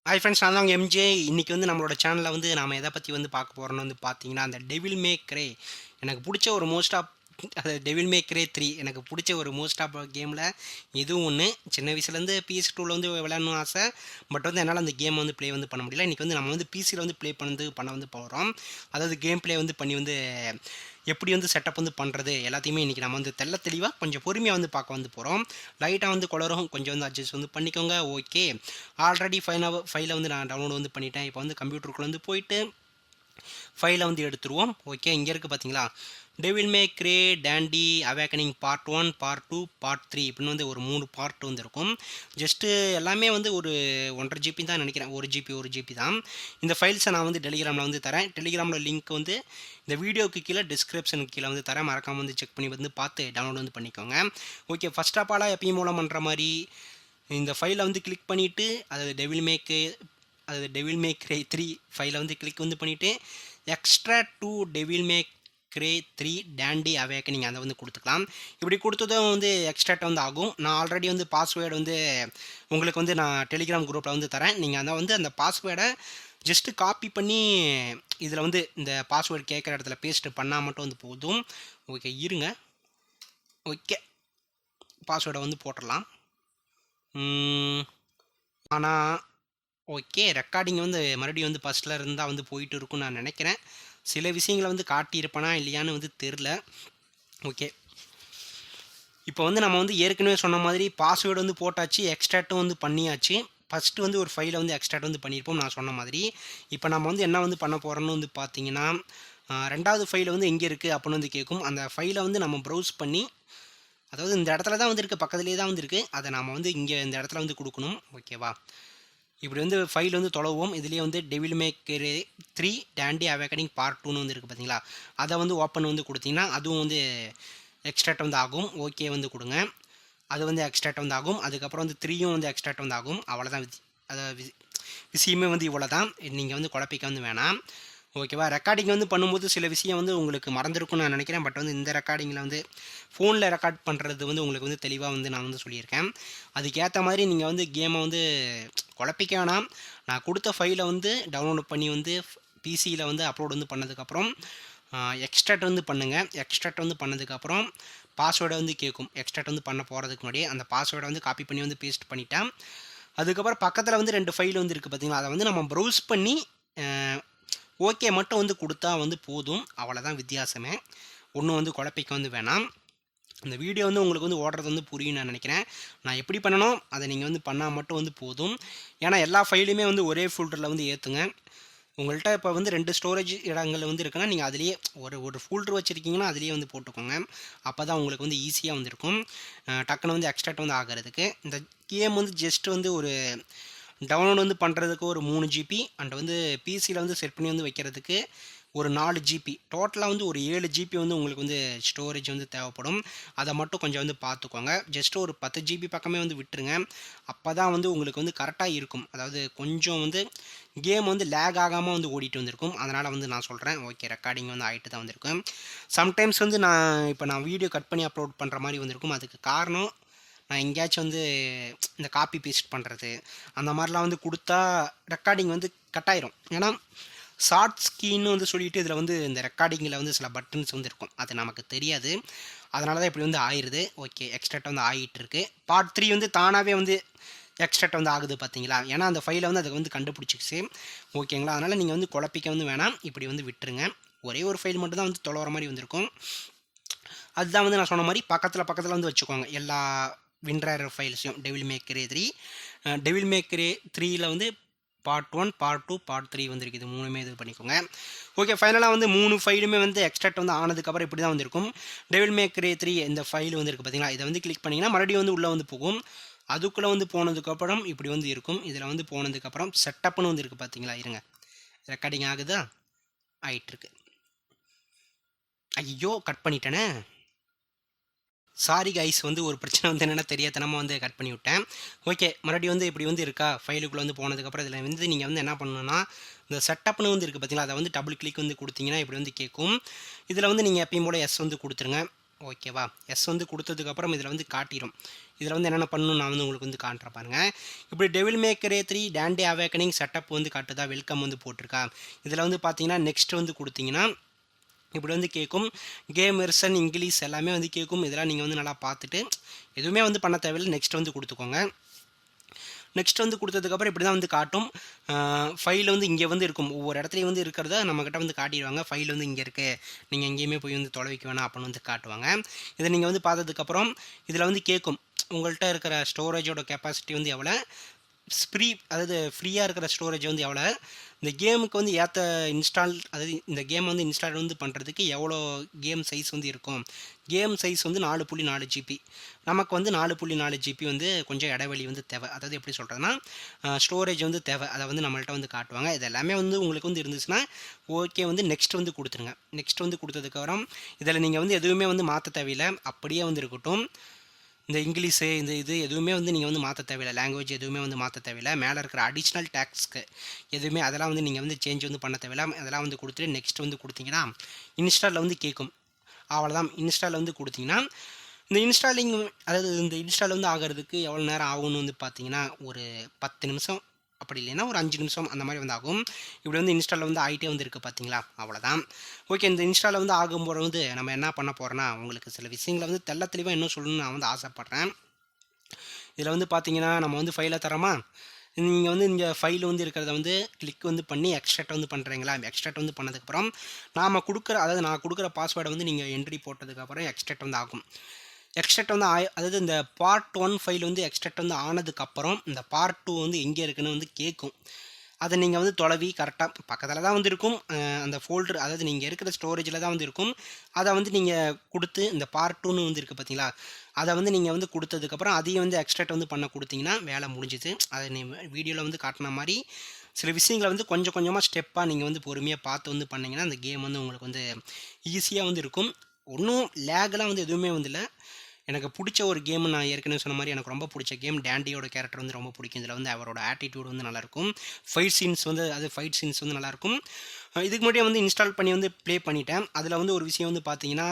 Hi friends, நான் தான் உங்கள் எம்ஜே. இன்றைக்கி வந்து நம்மளோட சேனலில் வந்து நாம் எதை பற்றி வந்து பார்க்க போகிறோன்னு வந்து பார்த்தீங்கன்னா, அந்த டெவில் மே க்ரே எனக்கு பிடிச்ச ஒரு மோஸ்ட் ஆஃப் அது டெவில் மே க்ரே 3 எனக்கு பிடிச்ச ஒரு மோஸ்ட் ஆஃப் கேமில் இதுவும் ஒன்று. சின்ன வயசுலேருந்து PS2வில் வந்து விளையாடணும்னு ஆசை. பட் வந்து என்னால் அந்த கேமை வந்து ப்ளே வந்து பண்ண முடியல. இன்றைக்கி வந்து நம்ம வந்து பிசியில் வந்து ப்ளே பண்ண வந்து போகிறோம். அதாவது கேம் ப்ளே வந்து பண்ணி வந்து எப்படி வந்து செட்டப் வந்து பண்ணுறது எல்லாத்தையுமே இன்றைக்கி நம்ம வந்து தெளிவாக கொஞ்சம் பொறுமையாக வந்து பார்க்க வந்து போகிறோம். லைட்டாக வந்து குளரும் கொஞ்சம் வந்து அட்ஜஸ்ட் வந்து பண்ணிக்கோங்க. ஓகே, ஆல்ரெடி ஃபைலை வந்து நான் டவுன்லோட் வந்து பண்ணிட்டேன். இப்போ வந்து கம்ப்யூட்டருக்குள்ளே வந்து போயிட்டு ஃபைலை வந்து எடுத்துருவோம். ஓகே, இங்கே இருக்குது பார்த்தீங்களா, Devil May Cry Dante awakening part 1 part 2 part 3 இப்படின்னு வந்து ஒரு 3 பார்ட் வந்து இருக்கும். ஜஸ்ட்டு எல்லாமே வந்து ஒரு 1.5 GB தான் நினைக்கிறேன். 1 GB தான். இந்த ஃபைல்ஸை நான் வந்து டெலிகிராமில் வந்து தரேன். டெலிகிராமில் லிங்க் வந்து இந்த வீடியோக்கு கீழே டிஸ்கிரிப்ஷனுக்கு கீழே வந்து தரேன். மறக்காமல் வந்து செக் பண்ணி வந்து பார்த்து டவுன்லோட் வந்து பண்ணிக்கோங்க. ஓகே, ஃபஸ்ட் ஆஃப் ஆலாக எப்பயும் மூலம் பண்ணுற மாதிரி இந்த ஃபைலை வந்து கிளிக் பண்ணிவிட்டு டெவில் மே க்ரே 3 ஃபைலை வந்து கிளிக் வந்து பண்ணிவிட்டு extra two devil May grey 3 டேண்டி awakening அதை வந்து கொடுத்துக்கலாம். இப்படி கொடுத்ததும் வந்து எக்ஸ்ட்ராக்ட் வந்து ஆகும். நான் ஆல்ரெடி வந்து பாஸ்வேர்டு வந்து உங்களுக்கு வந்து நான் டெலிகிராம் குரூப்பில் வந்து தரேன். நீங்கள் அதை வந்து அந்த பாஸ்வேர்டை ஜஸ்ட்டு காப்பி பண்ணி இதில் வந்து இந்த பாஸ்வேர்டு கேட்குற இடத்துல பேஸ்ட் பண்ணால் மட்டும் வந்து போதும். ஓகே இருங்க. ஓகே, பாஸ்வேர்டை வந்து போட்டுடலாம். ஆனால் ஓகே, ரெக்கார்டிங் வந்து மறுபடியும் வந்து ஃபஸ்ட்டில் இருந்தால் வந்து போயிட்டு இருக்குன்னு நான் நினைக்கிறேன். சில விஷயங்களை வந்து காட்டியிருப்பேனா இல்லையான்னு வந்து தெரில. ஓகே, இப்போ வந்து நம்ம வந்து ஏற்கனவே சொன்ன மாதிரி பாஸ்வேர்டு வந்து போட்டாச்சு, எக்ஸ்ட்ராக்டும் வந்து பண்ணியாச்சு. ஃபஸ்ட்டு வந்து ஒரு ஃபைலை வந்து எக்ஸ்ட்ராக்ட் வந்து பண்ணியிருப்போம் நான் சொன்ன மாதிரி. இப்போ நம்ம வந்து என்ன வந்து பண்ண போகிறோன்னு வந்து பார்த்தீங்கன்னா, ரெண்டாவது ஃபைலை வந்து எங்கே இருக்குது அப்படின்னு வந்து கேட்கும். அந்த ஃபைலை வந்து நம்ம ப்ரௌஸ் பண்ணி, அதாவது இந்த இடத்துல தான் வந்து இருக்குது, பக்கத்துலேயே தான் வந்து இருக்குது, அதை நம்ம வந்து இங்கே இந்த இடத்துல வந்து கொடுக்கணும். ஓகேவா, இப்படி வந்து ஃபைல் வந்து தொலைவோம். இதுலேயே வந்து devil May grey 3 டேண்டி awakening part 2ன்னு வந்து இருக்குது பார்த்தீங்களா, அதை வந்து ஓப்பன் வந்து கொடுத்தீங்கன்னா அதுவும் வந்து எக்ஸ்ட்ராக்ட் வந்து ஆகும். ஓகே வந்து கொடுங்க, அது வந்து எக்ஸ்ட்ராக்ட் வந்து ஆகும். அதுக்கப்புறம் வந்து 3யும் வந்து எக்ஸ்ட்ராக்ட் வந்து ஆகும். அவ்வளோதான் அதாவது விஷயமே வந்து இவ்வளோ தான். நீங்கள் வந்து குழப்பிக்க வந்து வேணாம். ஓகேவா, ரெக்கார்டிங் வந்து பண்ணும்போது சில விஷயம் வந்து உங்களுக்கு மறந்துருக்குன்னு நான் நினைக்கிறேன். பட் வந்து இந்த ரெக்கார்டிங்கில் வந்து ஃபோனில் ரெக்கார்ட் பண்ணுறது வந்து உங்களுக்கு வந்து தெளிவாக வந்து நான் வந்து சொல்லியிருக்கேன். அதுக்கேற்ற மாதிரி நீங்கள் வந்து கேமை வந்து குழப்பிக்க வேணாம். நான் கொடுத்த ஃபைலை வந்து டவுன்லோட் பண்ணி வந்து பிசியில் வந்து அப்லோட் வந்து பண்ணதுக்கப்புறம் எக்ஸ்ட்ராக்ட் வந்து பண்ணுங்கள். எக்ஸ்ட்ராக்ட் வந்து பண்ணதுக்கப்புறம் பாஸ்வேர்டை வந்து கேட்கும். எக்ஸ்ட்ராக்ட் வந்து பண்ண போகிறதுக்கு முன்னாடி அந்த பாஸ்வேர்டை வந்து காப்பி பண்ணி வந்து பேஸ்ட் பண்ணிட்டேன். அதுக்கப்புறம் பக்கத்தில் வந்து 2 ஃபைல் வந்து இருக்குது பார்த்தீங்களா, அதை வந்து நம்ம ப்ரௌஸ் பண்ணி ஓகே மட்டும் வந்து கொடுத்தா வந்து போதும். அவ்வளோதான் வித்தியாசமே. ஒன்றும் வந்து குழப்பிக்க வந்து வேணாம். இந்த வீடியோ வந்து உங்களுக்கு வந்து ஓடுறது வந்து புரியும் நான் நினைக்கிறேன். நான் எப்படி பண்ணணும் அதை நீங்கள் வந்து பண்ணால் மட்டும் வந்து போதும். ஏன்னா எல்லா ஃபைலுமே வந்து ஒரே ஃபோல்டரில் வந்து ஏற்றுங்க. உங்கள்கிட்ட இப்போ வந்து 2 ஸ்டோரேஜ் இடங்கள் வந்து இருக்குன்னா நீங்கள் அதிலேயே ஒரு ஃபோல்டர் வச்சுருக்கீங்கன்னா அதிலேயே வந்து போட்டுக்கோங்க. அப்போ தான் உங்களுக்கு வந்து ஈஸியாக வந்து இருக்கும் டக்குன்னு வந்து எக்ஸ்ட்ராக்ட் வந்து ஆகிறதுக்கு. இந்த கேம் வந்து ஜஸ்ட் வந்து ஒரு டவுன்லோட் வந்து பண்ணுறதுக்கு ஒரு 3 GB அண்ட் வந்து பிசியில் வந்து செட் பண்ணி வந்து வைக்கிறதுக்கு ஒரு 4 GB, டோட்டலாக வந்து ஒரு 7 GB வந்து உங்களுக்கு வந்து ஸ்டோரேஜ் வந்து தேவைப்படும். அதை மட்டும் கொஞ்சம் வந்து பார்த்துக்கோங்க. ஜஸ்ட்டு ஒரு 10 GB பக்கமே வந்து விட்டுருங்க. அப்போ தான் வந்து உங்களுக்கு வந்து கரெக்டாக இருக்கும். அதாவது கொஞ்சம் வந்து கேம் வந்து லேக் ஆகாமல் வந்து ஓடிட்டு வந்திருக்கும். அதனால் வந்து நான் சொல்கிறேன். ஓகே, ரெக்கார்டிங் வந்து ஆகிட்டு தான் வந்திருக்கும். சம்டைம்ஸ் வந்து நான் வீடியோ கட் பண்ணி அப்லோட் பண்ணுற மாதிரி வந்திருக்கும். அதுக்கு காரணம் நான் எங்கேயாச்சும் வந்து இந்த காப்பி பேஸ்ட் பண்ணுறது அந்த மாதிரிலாம் வந்து கொடுத்தா ரெக்கார்டிங் வந்து கட் ஆயிரும். ஏன்னா ஷார்ட் ஸ்கீன்னு வந்து சொல்லிட்டு இதில் வந்து இந்த ரெக்கார்டிங்கில் வந்து சில பட்டன்ஸ் வந்து இருக்கும், அது நமக்கு தெரியாது. அதனால தான் இப்படி வந்து ஆயிடுது. ஓகே, எக்ஸ்ட்ராக்ட் வந்து ஆகிட்டு இருக்கு. பார்ட் 3 வந்து தானாகவே வந்து எக்ஸ்ட்ராக்ட் வந்து ஆகுது பார்த்தீங்களா, ஏன்னா அந்த ஃபைலை வந்து அதுக்கு வந்து கண்டுபிடிச்சிச்சு. ஓகேங்களா, அதனால் நீங்கள் வந்து குழப்பிக்க வந்து வேணாம், இப்படி வந்து விட்டுருங்க. ஒரே ஒரு ஃபைல் மட்டும் தான் வந்து தொலைவர மாதிரி வந்திருக்கும். அதுதான் வந்து நான் சொன்ன மாதிரி பக்கத்தில் வந்து வச்சுக்கோங்க எல்லா வின்ரர் ஃபைல்ஸையும். Devil May grey 3 devil May grey 3ல் வந்து பார்ட் 1 பார்ட் 2 பார்ட் 3 வந்துருக்கு. இது 3மே இது பண்ணிக்கோங்க. ஓகே, ஃபைனலாக வந்து 3 ஃபைலுமே வந்து எக்ஸ்ட்ராக்ட் வந்து ஆனதுக்கப்புறம் இப்படி தான் வந்திருக்கும். டெவில் மே க்ரே 3 இந்த ஃபைல் வந்து இருக்குது பார்த்தீங்களா, இதை வந்து கிளிக் பண்ணிங்கன்னா மறுபடியும் வந்து உள்ளே வந்து போகும். அதுக்குள்ளே வந்து போனதுக்கப்புறம் இப்படி வந்து இருக்கும். இதில் வந்து போனதுக்கப்புறம் செட்டப்னு வந்து இருக்குது பார்த்தீங்களா. இருங்க, ரெக்கார்டிங் ஆகுதா, ஆகிட்டுருக்கு. ஐயோ, கட் பண்ணிட்டேனே, சாரி கைஸ். வந்து ஒரு பிரச்சனை வந்து என்னென்னா தெரியாதனமாக வந்து கட் பண்ணி விட்டேன். ஓகே, மறுபடியும் வந்து இப்படி வந்து இருக்கா, ஃபைலுக்குள்ளே வந்து போனதுக்கப்புறம் இதில் வந்து நீங்கள் வந்து என்ன பண்ணணும்னா இந்த செட்டப்னு வந்து இருக்குது பார்த்தீங்களா, அதை வந்து டபுள் கிளிக் வந்து கொடுத்தீங்கன்னா இப்படி வந்து கேட்கும். இதில் வந்து நீங்கள் எப்பயும் போல் எஸ் வந்து கொடுத்துருங்க. ஓகேவா? எஸ் வந்து குடுத்ததுக்கப்புறம் இதில வந்து காட்டிரும். இதில வந்து என்னென்ன பண்ணணும்னு நான் வந்து உங்களுக்கு வந்து காட்டுறேன் பாருங்க. இப்படி டெவில் மே கிரே 3 டாண்டே அவேக்கனிங் செட்டப் வந்து காட்டுதா, வெல்கம் வந்து போட்டிருக்கா. இதில வந்து பார்த்தீங்கன்னா, நெக்ஸ்ட் வந்து குடுத்தீங்கன்னா, இப்படி வந்து கேட்கும். கேம் வெர்ஷன் இங்கிலீஷ் எல்லாமே வந்து கேட்கும். இதெல்லாம் நீங்க வந்து நல்லா பார்த்துட்டு, எதுவுமே வந்து பண்ண தேவையில்ல. நெக்ஸ்ட் வந்து குடுத்துக்கோங்க. நெக்ஸ்ட் வந்து குடுத்ததுக்கப்புறம் இப்படி தான் வந்து காட்டும். ஃபைல் வந்து இங்கே வந்து இருக்கும். ஒவ்வொரு இடத்துலையும் வந்து இருக்கிறத நம்மக்கிட்ட வந்து காட்டிடுவாங்க. ஃபைல் வந்து இங்கே இருக்கு. நீங்க எங்கேயுமே போய் வந்து தொலைவிக்க வேணாம் அப்படின்னு வந்து காட்டுவாங்க. இதை நீங்க வந்து பார்த்ததுக்கப்புறம் இதில் வந்து கேட்கும். உங்கள்ட்ட இருக்கிற ஸ்டோரேஜோட கெப்பாசிட்டி வந்து எவ்வளோ, அதாவது ஃப்ரீயாக இருக்கிற ஸ்டோரேஜ் வந்து எவ்வளோ, இந்த கேமுக்கு வந்து ஏற்ற அதாவது இந்த கேம் வந்து இன்ஸ்டால் வந்து பண்ணுறதுக்கு எவ்வளோ கேம் சைஸ் வந்து இருக்கும். கேம் சைஸ் வந்து 4.4 ஜிபி. நமக்கு வந்து 4.4 ஜிபி வந்து கொஞ்சம் இடைவெளி வந்து தேவை. அதாவது எப்படி சொல்கிறதுனா, ஸ்டோரேஜ் வந்து தேவை. அதை வந்து நம்மள்ட்ட வந்து காட்டுவாங்க. இது எல்லாமே வந்து உங்களுக்கு வந்து இருந்துச்சுன்னா ஓகே வந்து நெக்ஸ்ட் வந்து கொடுத்துருங்க. நெக்ஸ்ட் வந்து கொடுத்ததுக்கப்புறம் இதில் நீங்கள் வந்து எதுவுமே வந்து மாற்ற தேவையில்லை. அப்படியே வந்து இருக்கட்டும். இந்த இங்கிலீஷு இந்த இது எதுவுமே வந்து நீங்கள் வந்து மாற்ற தேவையில்லை. லாங்குவேஜ் எதுவுமே வந்து மாற்ற தேவையில்லை. மேலே இருக்கிற அடிஷ்னல் டேக்ஸ்க்கு எதுவுமே அதெல்லாம் வந்து நீங்கள் வந்து சேஞ்ச் வந்து பண்ண தேவையில்லை. அதெல்லாம் வந்து கொடுத்துட்டு நெக்ஸ்ட் வந்து கொடுத்தீங்கன்னா இன்ஸ்டாலில் வந்து கேட்கும். அவ்வளோதான். இன்ஸ்டாலில் வந்து கொடுத்தீங்கன்னா இந்த இன்ஸ்டாலிங், அதாவது இந்த இன்ஸ்டால் வந்து ஆகிறதுக்கு எவ்வளோ நேரம் ஆகும்னு வந்து பார்த்தீங்கன்னா ஒரு 10 நிமிஷம், அப்படி இல்லைன்னா ஒரு 5 நிமிஷம் அந்த மாதிரி வந்து ஆகும். இப்படி வந்து இன்ஸ்டாலில் வந்து ஆகிட்டே வந்து இருக்குது பார்த்தீங்களா, அவ்வளோதான். ஓகே, இந்த இன்ஸ்டாலில் வந்து ஆகும்போது வந்து நம்ம என்ன பண்ண போகிறோன்னா, உங்களுக்கு சில விஷயங்களை வந்து தெள்ள தெளிவாக இன்னும் சொல்லணும்னு நான் வந்து ஆசைப்பட்றேன். இதில் வந்து பார்த்தீங்கன்னா நம்ம வந்து ஃபைலை தரோமா, நீங்கள் வந்து இங்கே ஃபைல் வந்து இருக்கிறத வந்து கிளிக் வந்து பண்ணி எக்ஸ்ட்ராக்ட் வந்து பண்ணுறீங்களா, எக்ஸ்ட்ராக்ட் வந்து பண்ணதுக்கப்புறம் அதாவது நான் கொடுக்குற பாஸ்வேர்டை வந்து நீங்கள் என்ட்ரி போட்டதுக்கப்புறம் எக்ஸ்ட்ராக்ட் வந்து ஆகும். எக்ஸ்ட்ராக்ட் வந்து அதாவது இந்த பார்ட் 1 ஃபைல் வந்து எக்ஸ்ட்ராக்ட் வந்து ஆனதுக்கப்புறம் இந்த பார்ட் 2 வந்து எங்கே இருக்குன்னு வந்து கேட்கும். அதை நீங்கள் வந்து தொலைவி கரெக்டாக பக்கத்தில் தான் வந்து இருக்கும். அந்த ஃபோல்டர், அதாவது நீங்கள் இருக்கிற ஸ்டோரேஜில் தான் வந்து இருக்கும். அதை வந்து நீங்கள் கொடுத்து இந்த பார்ட் 2ன்னு வந்து இருக்குது பார்த்தீங்களா, அதை வந்து நீங்கள் வந்து கொடுத்ததுக்கப்புறம் அதையும் வந்து எக்ஸ்ட்ராக்ட் வந்து பண்ண கொடுத்தீங்கன்னா வேலை முடிஞ்சுது. அதை நீ வீடியோவில் வந்து காட்டின மாதிரி சில விஷயங்களை வந்து கொஞ்சம் கொஞ்சமாக ஸ்டெப்பாக நீங்கள் வந்து பொறுமையாக பார்த்து வந்து பண்ணிங்கன்னா அந்த கேம் வந்து உங்களுக்கு வந்து ஈஸியாக வந்து இருக்கும். ஒன்றும் லேகெலாம் வந்து எதுவுமே வந்து இல்லை. எனக்கு பிடிச்ச ஒரு கேம், நான் ஏற்கனவே சொன்ன மாதிரி எனக்கு ரொம்ப பிடிச்ச கேம். டாண்டியோட கேரக்டர் வந்து ரொம்ப பிடிக்கும். இதில் வந்து அவரோட ஆட்டிடியூட் வந்து நல்லாயிருக்கும். ஃபைட் சீன்ஸ் வந்து நல்லாயிருக்கும். இதுக்கு முன்னாடியே வந்து இன்ஸ்டால் பண்ணி வந்து ப்ளே பண்ணிட்டேன். அதில் வந்து ஒரு விஷயம் வந்து பார்த்தீங்கன்னா,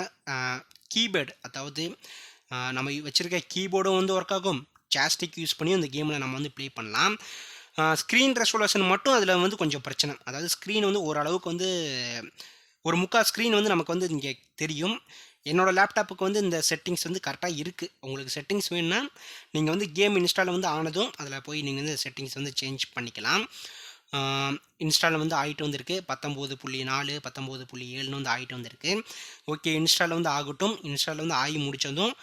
கீபேர்டு, அதாவது நம்ம வச்சுருக்க கீபோர்டும் வந்து ஒர்க் ஆகும். ஜாஸ்டிக் யூஸ் பண்ணி அந்த கேமில் நம்ம வந்து ப்ளே பண்ணலாம். ஸ்க்ரீன் ரெசல்யூஷன் மட்டும் அதில் வந்து கொஞ்சம் பிரச்சனை. அதாவது ஸ்க்ரீன் வந்து ஓரளவுக்கு வந்து ஒரு முக்கால் ஸ்க்ரீன் வந்து நமக்கு வந்து இங்கே தெரியும். என்னோடய லேப்டாப்புக்கு வந்து இந்த செட்டிங்ஸ் வந்து கரெக்டாக இருக்குது. உங்களுக்கு செட்டிங்ஸ் வேணும்னா நீங்கள் வந்து கேம் இன்ஸ்டால் வந்து ஆனதும் அதில் போய் நீங்கள் வந்து செட்டிங்ஸ் வந்து சேஞ்ச் பண்ணிக்கலாம். இன்ஸ்டாலில் வந்து ஆகிட்டு வந்திருக்கு 19.4 19.7ன்னு வந்து ஆகிட்டு வந்திருக்கு. ஓகே, இன்ஸ்டாலில் வந்து ஆகட்டும். இன்ஸ்டாலில் வந்து ஆகி முடித்ததும்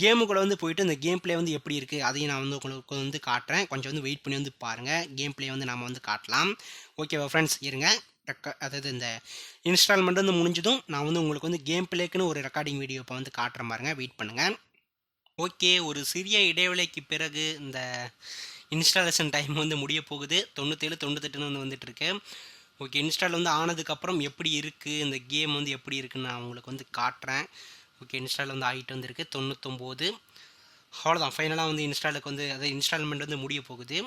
கேமுக்குள்ளே வந்து போயிட்டு இந்த கேம் ப்ளே வந்து எப்படி இருக்குது அதையும் நான் வந்து உங்களுக்கு வந்து காட்டுறேன். கொஞ்சம் வந்து வெயிட் பண்ணி வந்து பாருங்கள். கேம் ப்ளே வந்து நம்ம வந்து காட்டலாம். ஓகேவா ஃப்ரெண்ட்ஸ், இருங்க. அதாவது இந்த இன்ஸ்டால்மெண்ட் வந்து முடிஞ்சதும் நான் வந்து உங்களுக்கு வந்து கேம் ப்ளேக்குன்னு ஒரு ரெக்கார்டிங் வீடியோ இப்போ வந்து காட்டுறேன் பாருங்க, வெயிட் பண்ணுங்கள். ஓகே, ஒரு சிறிய இடைவேளைக்கு பிறகு இந்த இன்ஸ்டாலேஷன் டைம் வந்து முடிய போகுது. 97 98ன்னு வந்து வந்துட்டுருக்கு. ஓகே, இன்ஸ்டால் வந்து ஆனதுக்கப்புறம் எப்படி இருக்குது இந்த கேம் வந்து எப்படி இருக்குன்னு நான் உங்களுக்கு வந்து காட்டுறேன். ஓகே, இன்ஸ்டால் வந்து ஆகிட்டு வந்திருக்கு 99. அவ்வளோதான், ஃபைனலாக வந்து இன்ஸ்டாலுக்கு வந்து அதாவது இன்ஸ்டால்மெண்ட் வந்து முடிய போகுது.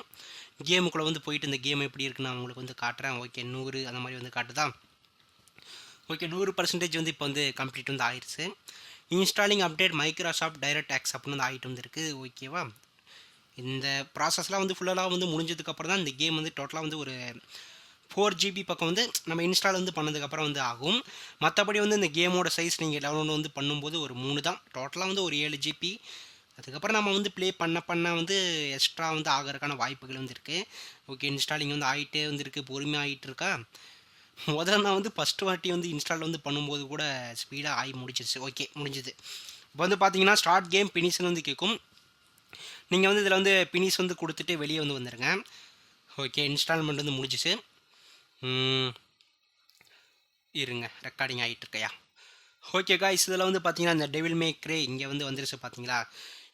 கேமுக்குள்ளே வந்து போயிட்டு இந்த கேம் எப்படி இருக்குன்னு நான் உங்களுக்கு வந்து காட்டுறேன். ஓகே, 100 அந்த மாதிரி வந்து காட்டுதா. ஓகே, 100% வந்து இப்போ வந்து கம்ப்ளீட் வந்து ஆயிடுச்சு. Installing update Microsoft DirectX அப்படின்னு வந்து ஆகிட்டு வந்துருக்கு. ஓகேவா, இந்த ப்ராசஸ்லாம் வந்து ஃபுல்லாக வந்து முடிஞ்சதுக்கப்புறம் தான் இந்த கேம் வந்து டோட்டலாக வந்து ஒரு 4 GB பக்கம் வந்து நம்ம இன்ஸ்டால் வந்து பண்ணதுக்கப்புறம் வந்து ஆகும். மற்றபடி வந்து இந்த கேமோட சைஸ் நீங்கள் டவுன்லோட் வந்து பண்ணும்போது ஒரு 3 தான். டோட்டலாக வந்து ஒரு 7 GB. அதுக்கப்புறம் நம்ம வந்து ப்ளே பண்ண வந்து எக்ஸ்ட்ரா வந்து ஆகிறதுக்கான வாய்ப்புகள் வந்து இருக்குது. ஓகே, இன்ஸ்டாலிங் வந்து ஆகிட்டே வந்துருக்கு, பொறுமையாக ஆகிட்டு இருக்கா. முதல்ல நான் வந்து ஃபஸ்ட்டு வாட்டி வந்து இன்ஸ்டால் வந்து பண்ணும்போது கூட ஸ்பீடாக ஆகி முடிச்சிருச்சு. ஓகே, முடிஞ்சுது. இப்போ வந்து பார்த்தீங்கன்னா ஸ்டார்ட் கேம் பினிஷ்னு வந்து கேட்கும். நீங்கள் வந்து இதில் வந்து பினிஷ் வந்து கொடுத்துட்டு வெளியே வந்து வந்துடுங்க. ஓகே, இன்ஸ்டால்மெண்ட் வந்து முடிஞ்சிச்சு. இருங்க, ரெக்கார்டிங் ஆகிட்டு இருக்கையா. ஓகே காய்ஸ், இதில் வந்து பார்த்தீங்கன்னா இந்த டெவில் மே கிரே இங்கே வந்து வந்துருச்சு பார்த்தீங்களா.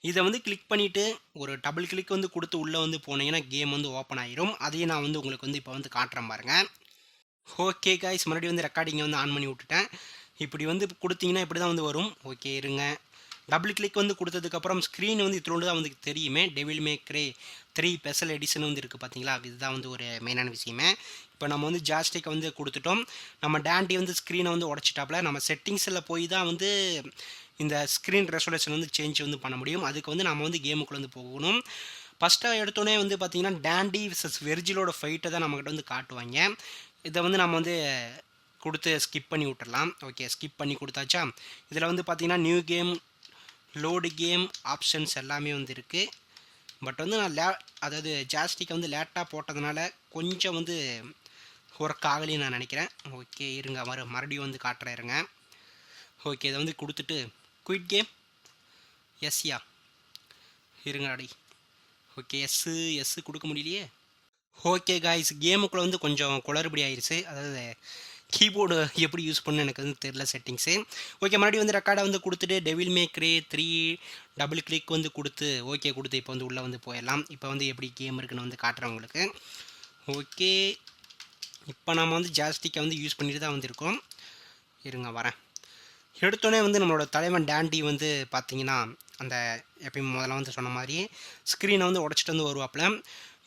இதை வந்து கிளிக் பண்ணிவிட்டு ஒரு டபுள் கிளிக் வந்து கொடுத்து உள்ளே வந்து போனீங்கன்னா கேம் வந்து ஓப்பன் ஆகிரும். அதையும் நான் வந்து உங்களுக்கு வந்து இப்போ வந்து காட்டுறேன் பாருங்கள். ஓகே காய்ஸ், மறுபடியும் வந்து ரெக்கார்டிங்கை வந்து ஆன் பண்ணி விட்டுட்டேன். இப்படி வந்து கொடுத்தீங்கன்னா இப்படி தான் வந்து வரும். ஓகே, இருங்க, டபுள் கிளிக் வந்து கொடுத்ததுக்கப்புறம் ஸ்க்ரீன் வந்து இத்தோண்டு தான் வந்து தெரியுமே. Devil May grey 3 special edition வந்து இருக்குது பார்த்தீங்களா, இதுதான் வந்து ஒரு மெயினான விஷயமே. இப்போ நம்ம வந்து ஜாஸ்டிக்கை வந்து கொடுத்துட்டோம். நம்ம டேண்டி வந்து ஸ்க்ரீனை வந்து உடச்சிட்டாப்புல. நம்ம செட்டிங்ஸில் போய் தான் வந்து இந்த ஸ்க்ரீன் ரெசல்யூஷன் வந்து சேஞ்ச் வந்து பண்ண முடியும். அதுக்கு வந்து நம்ம வந்து கேமுக்குள்ளே வந்து போகணும். ஃபஸ்ட்டாக எடுத்தோடனே வந்து பார்த்திங்கன்னா டேண்டி விசஸ் வெர்ஜிலோட ஃபைட்டை தான் நம்மக்கிட்ட வந்து காட்டுவாங்க. இதை வந்து நம்ம வந்து கொடுத்து ஸ்கிப் பண்ணி விட்டுறலாம். ஓகே, ஸ்கிப் பண்ணி கொடுத்தாச்சா. இதில் வந்து பார்த்திங்கன்னா new game, load game options எல்லாமே வந்து இருக்குது. பட் வந்து நான் அதாவது ஜாஸ்டிக்கை வந்து லேட்டாக போட்டதுனால கொஞ்சம் வந்து ஒர்க் ஆகலைன்னு நான் நினைக்கிறேன். ஓகே இருங்க, மறுபடியும் வந்து காட்டுறேன் இருங்க. ஓகே, இதை வந்து கொடுத்துட்டு குயிட் கேம் எஸ்யா இருங்க அடி. ஓகே, எஸ்ஸு கொடுக்க முடியலையே. ஓகே காய்ஸ், கேமுக்குள்ளே வந்து கொஞ்சம் குளறுபடி ஆயிடுச்சு. அதாவது கீபோர்டு எப்படி யூஸ் பண்ணு எனக்கு வந்து தெரில செட்டிங்ஸு. ஓகே, மறுபடியும் வந்து ரெக்கார்டை வந்து கொடுத்துட்டு devil May grey 3 double click வந்து கொடுத்து ஓகே கொடுத்து இப்போ வந்து உள்ளே வந்து போயிடலாம். இப்போ வந்து எப்படி கேம் இருக்குன்னு வந்து காட்டுறேன் உங்களுக்கு. ஓகே, இப்போ நம்ம வந்து ஜாஸ்டிக்கை வந்து யூஸ் பண்ணிட்டு தான் வந்துருக்கோம். இருங்க வரேன். எடுத்தோடனே வந்து நம்மளோட தலைவன் டேண்டி வந்து பார்த்திங்கன்னா அந்த எப்பயும் முதல்ல வந்து சொன்ன மாதிரி ஸ்க்ரீனை வந்து உடச்சிட்டு வந்து வருவாப்பில்.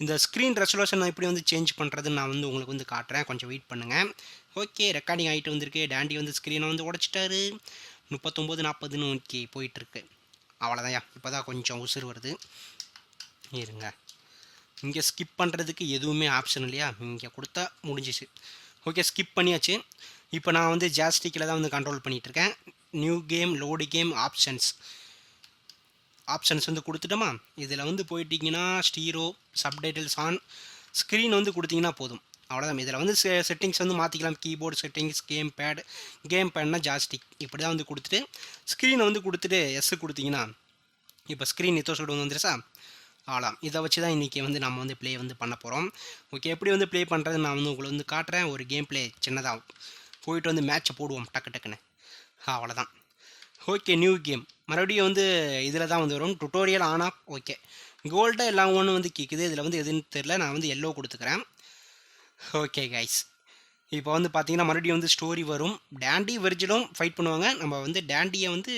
இந்த ஸ்க்ரீன் ரெசல்யூஷன் எப்படி வந்து சேஞ்ச் பண்ணுறதுன்னு நான் வந்து உங்களுக்கு வந்து காட்டுறேன், கொஞ்சம் வெயிட் பண்ணுங்கள். ஓகே, ரெக்கார்டிங் ஆகிட்டு வந்திருக்கு. டேண்டி வந்து ஸ்க்ரீனை வந்து உடச்சிட்டாரு. 39-40ன்னு ஓகே போயிட்டுருக்கு. அவ்வளோதான்யா, இப்போ தான் கொஞ்சம் உசுறு வருது. இருங்க, இங்கே ஸ்கிப் பண்ணுறதுக்கு எதுவுமே ஆப்ஷன் இல்லையா, இங்கே கொடுத்தா முடிஞ்சிச்சு. ஓகே, ஸ்கிப் பண்ணியாச்சு. இப்போ நான் வந்து ஜாஸ்டிக்கில் தான் வந்து கண்ட்ரோல் பண்ணிகிட்ருக்கேன். New game, load game, options வந்து கொடுத்துட்டோமா. இதில் வந்து போயிட்டிங்கன்னா ஸ்டீரோ, சப்டைட்டில்ஸ் ஆன், ஸ்க்ரீன் வந்து கொடுத்திங்கன்னா போதும். அவ்வளோதான். இதில் வந்து செட்டிங்ஸ் வந்து மாற்றிக்கலாம். கீபோர்டு செட்டிங்ஸ், கேம் பேட்னா ஜாஸ்டிக் இப்படி தான் வந்து கொடுத்துட்டு ஸ்க்ரீனை வந்து கொடுத்துட்டு எஸ்ஸு கொடுத்திங்கன்னா இப்போ ஸ்க்ரீன் சூடு வந்து வந்துருச்சா. அவ்வளோதான். இதை வச்சு தான் இன்றைக்கி வந்து நம்ம வந்து ப்ளே வந்து பண்ண போகிறோம். ஓகே, எப்படி வந்து ப்ளே பண்ணுறது நான் வந்து உங்களை வந்து காட்டுறேன். ஒரு கேம் ப்ளே சின்னதாக போயிட்டு வந்து மேட்ச்சை போடுவோம் டக்குன்னு. அவ்வளோதான். ஓகே, நியூ கேம் மறுபடியும் வந்து இதில் தான் வந்து வரும். Tutorial on off. ஓகே, கோல்டாக எல்லாம் ஒன்று வந்து கேட்குது. இதில் வந்து எதுன்னு தெரில, நான் வந்து எல்லோ கொடுத்துக்கிறேன். ஓகே கைஸ், இப்போ வந்து பார்த்தீங்கன்னா மறுபடியும் வந்து ஸ்டோரி வரும். டேண்டி வெர்ஜிலும் ஃபைட் பண்ணுவாங்க. நம்ம வந்து டேண்டியை வந்து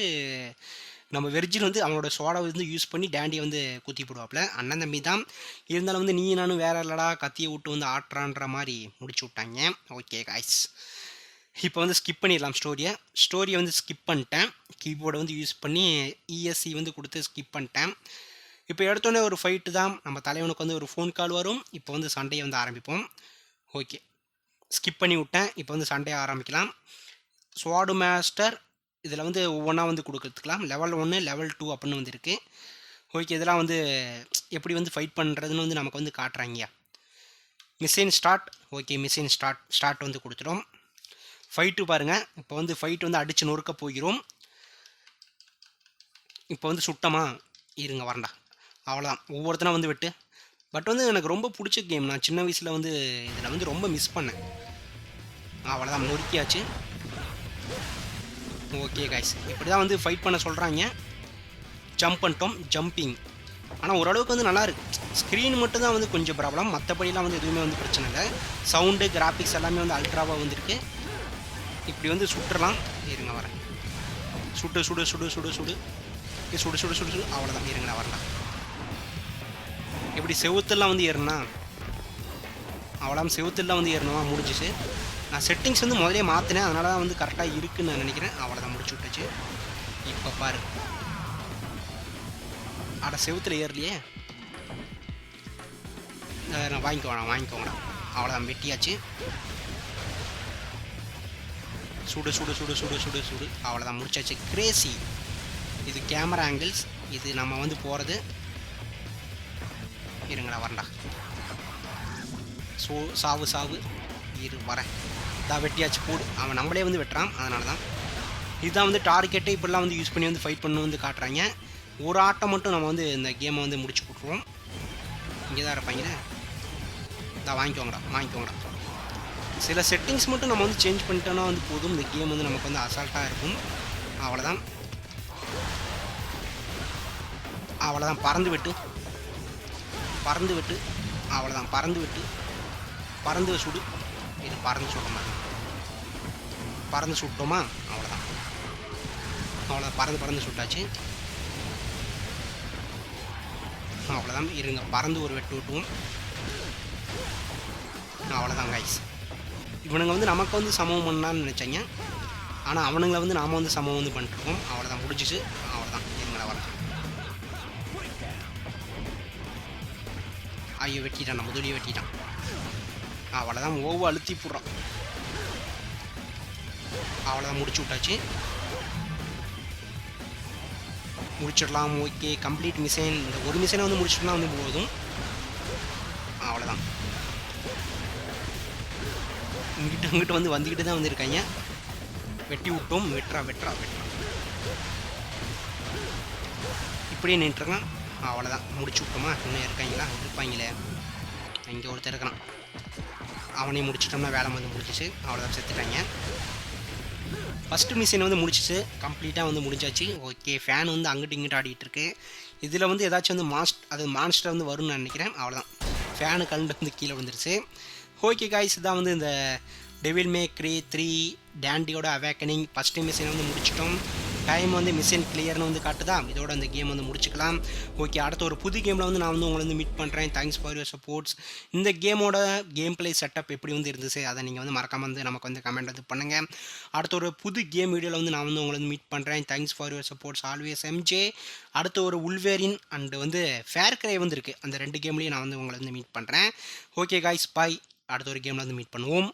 நம்ம வெர்ஜில் வந்து அவனோட சோடை வந்து யூஸ் பண்ணி டேண்டியை வந்து குத்தி போடுவாப்புல. அண்ணன் தம்பி தான் இருந்தாலும் வந்து நீ நானும் வேற இல்லடா கத்தியை விட்டு வந்து ஆட்டுறான்ற மாதிரி முடிச்சு விட்டாங்க. ஓகே கைஸ், இப்போ வந்து ஸ்கிப் பண்ணிடலாம் ஸ்டோரியை வந்து ஸ்கிப் பண்ணிட்டேன். கீபோர்டை வந்து யூஸ் பண்ணி இஎஸ்சி வந்து கொடுத்து ஸ்கிப் பண்ணிட்டேன். இப்போ எடுத்தோடனே ஒரு ஃபைட்டு தான். நம்ம தலைவனுக்கு வந்து ஒரு ஃபோன் கால் வரும். இப்போ வந்து சண்டையை வந்து ஆரம்பிப்போம். ஓகே, ஸ்கிப் பண்ணி விட்டேன். இப்போ வந்து சண்டையை ஆரம்பிக்கலாம். ஸ்வாடு மாஸ்டர் இதில் வந்து ஒவ்வொன்றா வந்து கொடுக்கறதுக்கலாம். லெவல் 1, லெவல் 2 அப்படின்னு வந்து இருக்குது. ஓகே, இதெல்லாம் வந்து எப்படி வந்து ஃபைட் பண்ணுறதுன்னு வந்து நமக்கு வந்து காட்டுறாங்க. Machine start. Okay, machine start வந்து கொடுத்துடும். ஃபைட்டு பாருங்கள். இப்போ வந்து ஃபைட்டு வந்து அடித்து நொறுக்க போகிறோம். இப்போ வந்து சுட்டமா இருங்க வரண்டா. அவ்வளோதான், ஒவ்வொருத்தனா வந்து விட்டு. பட் வந்து எனக்கு ரொம்ப பிடிச்ச கேம். நான் சின்ன வயசில் வந்து இதில் வந்து ரொம்ப மிஸ் பண்ணேன். அவ்வளோதான், நொறுக்கியாச்சு. ஓகே கைஸ், இப்படி தான் வந்து ஃபைட் பண்ண சொல்கிறாங்க. ஜம்ப் பண்ணிட்டோம், ஜம்பிங். ஆனால் ஓரளவுக்கு வந்து நல்லாயிருக்கு. ஸ்க்ரீன் மட்டும் தான் வந்து கொஞ்சம் ப்ராப்ளம், மற்றபடிலாம் வந்து எதுவுமே வந்து பிரச்சனை இல்லை. சவுண்டு, கிராஃபிக்ஸ் எல்லாமே வந்து அல்ட்ராவாக வந்துருக்கு. இப்படி வந்து சுட்டுறலாம். இருங்க வரேன். சுடு சுடு சுடு சுடு சுடு சுடு சுடு சுடு சுடு. அவ்வளோதான், இருங்கண்ணா வரலாம். எப்படி செவுத்தெல்லாம் வந்து ஏறுனா அவ்வளோ செவுத்தெல்லாம் வந்து ஏறணுமா முடிஞ்சிச்சு. நான் செட்டிங்ஸ் வந்து முதலே மாற்றினேன், அதனால தான் வந்து கரெக்டாக இருக்குதுன்னு நான் நினைக்கிறேன். அவ்வளோதான், முடிச்சு விட்டுச்சு. இப்போ பாரு, அட செவுத்தில் ஏறலையே. நான் வாங்கிக்கோங்கண்ணா. அவ்வளோதான், வெட்டியாச்சு. சுடு சுடு சுடு சுடு சுடு சுடு. அவ்வளோதான், முடிச்சாச்சு. கிரேசி. இது கேமரா ஆங்கிள்ஸ். இது நம்ம வந்து போகிறது. இருங்கடா வரண்டா. சாவு இரு வரேன். தான் வெட்டியாச்சு போடு. அவன் நம்மளே வந்து வெட்டுறான், அதனால தான். இதுதான் வந்து டார்கெட்டை இப்படிலாம் வந்து யூஸ் பண்ணி வந்து ஃபைட் பண்ணு வந்து காட்டுறாங்க. ஒரு ஆட்டம் மட்டும் நம்ம வந்து இந்த கேமை வந்து முடிச்சு கொடுத்துருவோம். இங்கே தான் இருப்பாங்க. தான் வாங்கிக்கோங்கடா. சில செட்டிங்ஸ் மட்டும் நம்ம வந்து சேஞ்ச் பண்ணிட்டோன்னா வந்து போதும். இந்த கேம் வந்து நமக்கு வந்து அசால்ட்டாக இருக்கும். அவ்வளோதான். பறந்து விட்டு. அவ்வளோதான், பறந்து சுடு. இது பறந்து சுடுற மாதிரி. பறந்து சுட்டோமா? அவ்வளோதான், பறந்து சுட்டாச்சு. அவ்வளோதான். இருங்க பறந்து ஒரு வெட்டு விட்டுவோம். அவ்வளோதான் கைஸ். இவனுங்க வந்து நமக்கு வந்து சமம் பண்ணான்னு நினச்சாங்க. ஆனால் அவனுங்களை வந்து நாம் வந்து சமம் வந்து பண்ணிட்டுருக்கோம். அவ்வளோதான் முடிஞ்சிச்சு. அவ்வளோதான் இருங்கடா வரேன். ஐயோ வெட்டிட்டான், நம்ம முதலியே வெட்டிட்டான். அவ்வளோதான் ஓவ அழுத்தி போடுறான். அவ்வளோதான் முடிச்சு விட்டாச்சு. முடிச்சிடலாம். Okay complete mission. இந்த ஒரு மிஷனை வந்து முடிச்சிட்டோம்னா வந்து போதும். அவ்வளோதான். இங்கிட்ட அங்கிட்ட வந்து வந்துக்கிட்டு தான் வந்துருக்காங்க. வெட்டி விட்டோம். வெட்டுறா வெட்டுறா வெட்டுறா. இப்படியே நின்றுருக்கான். அவ்வளோதான் முடிச்சு விட்டோமா. இன்னும் இருக்காங்களா? இருப்பாங்களே. இங்கே ஒருத்தர் இருக்கிறான். அவனையும் முடிச்சிட்டோம்னா வேலை வந்து முடிச்சிச்சு. அவ்வளோதான் செத்துட்டாங்க. ஃபஸ்ட்டு மிஷின் வந்து முடிச்சிச்சு. கம்ப்ளீட்டாக வந்து முடிஞ்சாச்சு. ஓகே ஃபேன் வந்து அங்கிட்டு இங்கிட்டு ஆடிட்டு இருக்கு. இதில் வந்து ஏதாச்சும் வந்து மான்ஸ்டர் வந்து வரும்னு நான் நினைக்கிறேன். அவ்வளோதான் ஃபேனு கலண்டு வந்து கீழே வந்துருச்சு. ஓகே காய்ஸ் இதான் வந்து இந்த devil May grey 3 டேண்டியோட awakening first மிஷினை வந்து முடிச்சிட்டோம். டைம் வந்து மிஷின் கிளியர்னு வந்து காட்டுதா. இதோட அந்த கேம் வந்து முடிச்சுக்கலாம். ஓகே அடுத்த ஒரு புது கேமில் வந்து நான் வந்து உங்களை வந்து மீட் பண்ணுறேன். Thanks for your supports. இந்த கேமோட கேம் பிளே செட்டப் எப்படி வந்து இருந்துச்சு அதை நீங்கள் வந்து மறக்காமல் வந்து நமக்கு வந்து கமெண்ட் வந்து பண்ணுங்கள். அடுத்த ஒரு புது கேம் வீடியோவில் வந்து நான் வந்து உங்களை வந்து மீட் பண்ணுறேன். Thanks for your supports always MJ. அடுத்த ஒரு உல்வேரின் அண்டு வந்து ஃபேர் கிரை வந்து இருக்குது. அந்த 2 கேம்லேயும் நான் வந்து உங்களை வந்து மீட் பண்ணுறேன். Okay guys bye. அடுத்த ஒரு கேமில் வந்து மீட் பண்ணுவோம்.